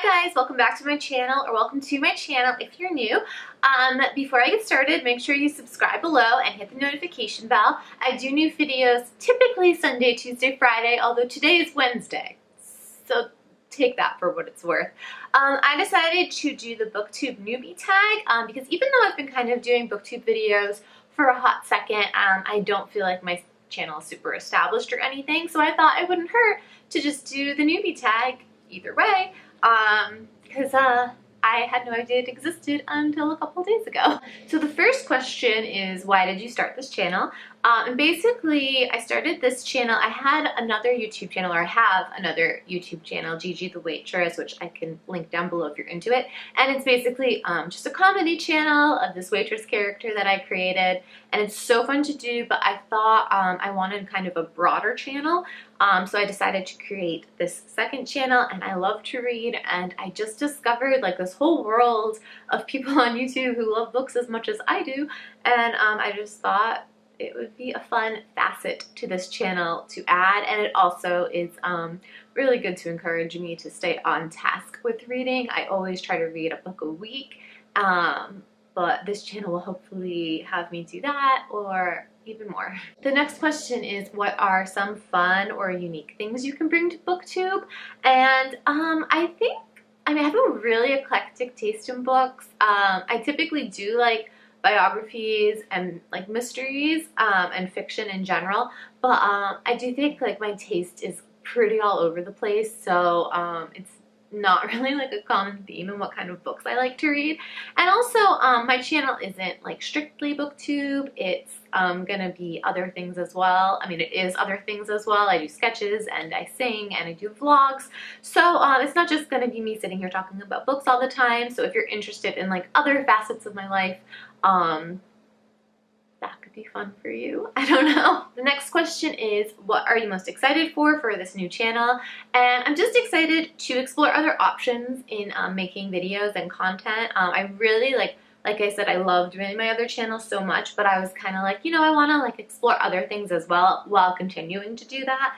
Hi guys, welcome back to my channel, or welcome to my channel if you're new. Before I get started, make sure you subscribe below and hit the notification bell. I do new videos typically Sunday, Tuesday, Friday, although today is Wednesday, so take that for what it's worth. I decided to do the Booktube Newbie Tag because even though I've been kind of doing Booktube videos for a hot second, I don't feel like my channel is super established or anything, so I thought it wouldn't hurt to just do the Newbie Tag either way. Because I had no idea it existed until a couple days ago. So the first question is, why did you start this channel? And basically, I started this channel. I had another YouTube channel, or I have another YouTube channel, Gigi the Waitress, which I can link down below if you're into it. And it's basically just a comedy channel of this waitress character that I created. And it's so fun to do, but I thought I wanted kind of a broader channel. So I decided to create this second channel, and I love to read, and I just discovered like this whole world of people on YouTube who love books as much as I do, and I just thought it would be a fun facet to this channel to add, and it also is really good to encourage me to stay on task with reading. I always try to read a book a week, but this channel will hopefully have me do that or even more. The next question is, what are some fun or unique things you can bring to BookTube? And I have a really eclectic taste in books. I typically do like biographies and like mysteries and fiction in general, but I do think like my taste is pretty all over the place, so it's not really like a common theme in what kind of books I like to read. And also my channel isn't like strictly BookTube. It's gonna be other things as well. I mean, it is other things as well. I do sketches and I sing and I do vlogs, so it's not just gonna be me sitting here talking about books all the time. So if you're interested in like other facets of my life, that could be fun for you. I don't know. The next question is, what are you most excited for this new channel? And I'm just excited to explore other options in making videos and content. I really like I said, I love doing my other channel so much, but I was kind of like, you know, I want to like explore other things as well while continuing to do that.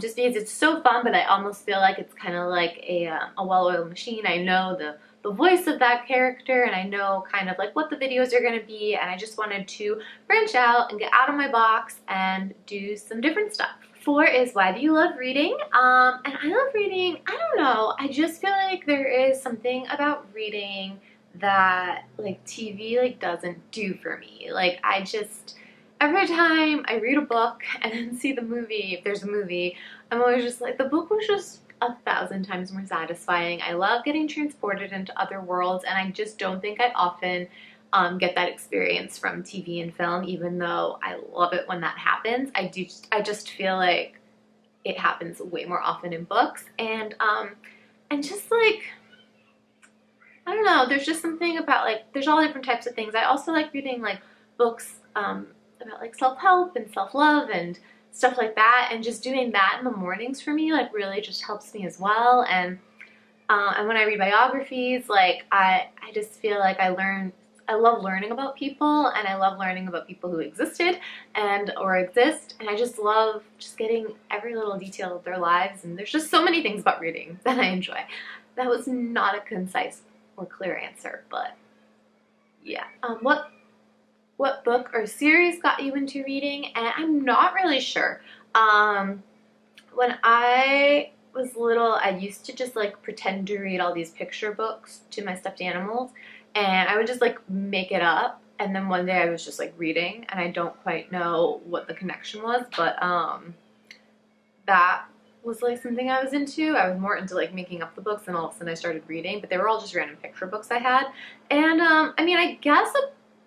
Just because it's so fun, but I almost feel like it's kind of like a well-oiled machine. I know the voice of that character, and I know kind of like what the videos are going to be, and I just wanted to branch out and get out of my box and do some different stuff. 4 is, why do you love reading? And I love reading, I don't know, I just feel like there is something about reading that like TV like doesn't do for me. Like I just, every time I read a book and then see the movie, if there's a movie, I'm always just like, the book was just 1,000 times more satisfying. I love getting transported into other worlds, and I just don't think I often get that experience from TV and film, even though I love it when that happens. I just feel like it happens way more often in books, and just like, I don't know, there's just something about like, there's all different types of things. I also like reading like books about like self-help and self-love and stuff like that, and just doing that in the mornings for me like really just helps me as well. And when I read biographies, like I just feel like I love learning about people, and I love learning about people who existed or exist, and I just love just getting every little detail of their lives, and there's just so many things about reading that I enjoy. That was not a concise or clear answer, but yeah. What book or series got you into reading? And I'm not really sure. When I was little, I used to just like pretend to read all these picture books to my stuffed animals, and I would just like make it up, and then one day I was just like reading, and I don't quite know what the connection was, but that was like something I was into. I was more into like making up the books, and all of a sudden I started reading, but they were all just random picture books I had. And I mean, I guess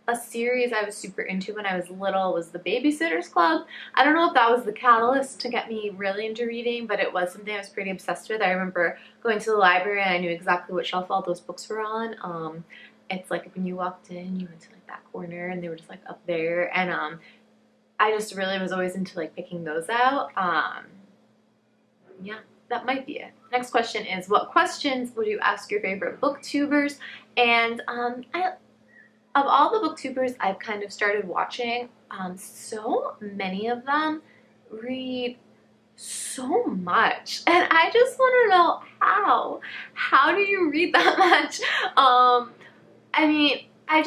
a series I was super into when I was little was The Babysitter's Club. I don't know if that was the catalyst to get me really into reading, but it was something I was pretty obsessed with. I remember going to the library and I knew exactly what shelf all those books were on. It's like when you walked in, you went to like that corner and they were just like up there, and I just really was always into like picking those out. Yeah, that might be it. Next question is, what questions would you ask your favorite booktubers? And of all the booktubers I've kind of started watching, so many of them read so much, and I just want to know how do you read that much? I mean, I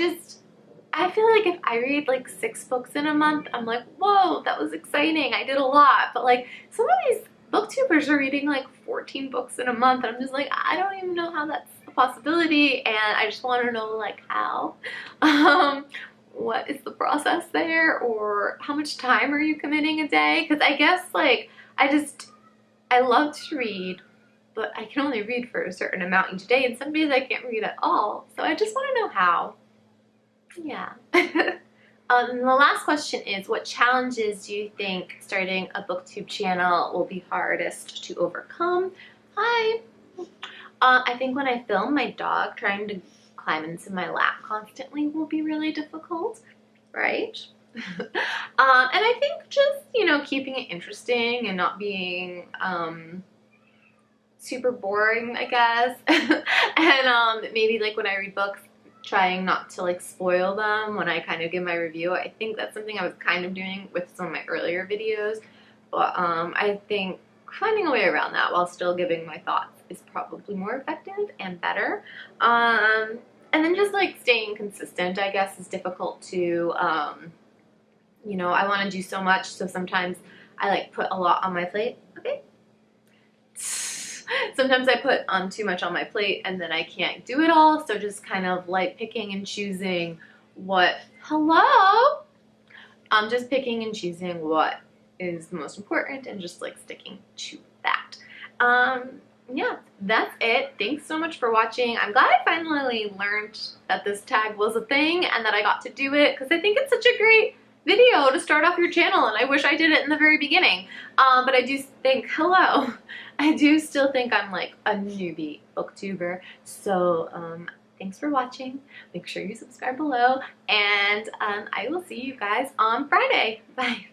feel like if I read like 6 books in a month, I'm like, whoa, that was exciting, I did a lot. But like some of these booktubers are reading like 14 books in a month, and I'm just like, I don't even know how that's a possibility, and I just want to know like how. What is the process there, or how much time are you committing a day? Because I guess like I love to read, but I can only read for a certain amount each day, and some days I can't read at all. So I just want to know how. Yeah. The last question is, what challenges do you think starting a booktube channel will be hardest to overcome? Hi. I think when I film my dog trying to climb into my lap constantly will be really difficult, right? And I think just, you know, keeping it interesting and not being super boring, I guess. And maybe like when I read books, trying not to like spoil them when I kind of give my review. I think that's something I was kind of doing with some of my earlier videos, but I think finding a way around that while still giving my thoughts is probably more effective and better. And then just like staying consistent, I guess, is difficult to, you know, I want to do so much, so sometimes I like put a lot on my plate. Okay. Sometimes I put too much on my plate and then I can't do it all, so just kind of like picking and choosing what, hello? I'm just picking and choosing what is the most important and just like sticking to that. Yeah, that's it. Thanks so much for watching. I'm glad I finally learned that this tag was a thing and that I got to do it, because I think it's such a great video to start off your channel, and I wish I did it in the very beginning. But I do think, hello, I do still think I'm like a newbie booktuber. So thanks for watching. Make sure you subscribe below, and I will see you guys on Friday. Bye.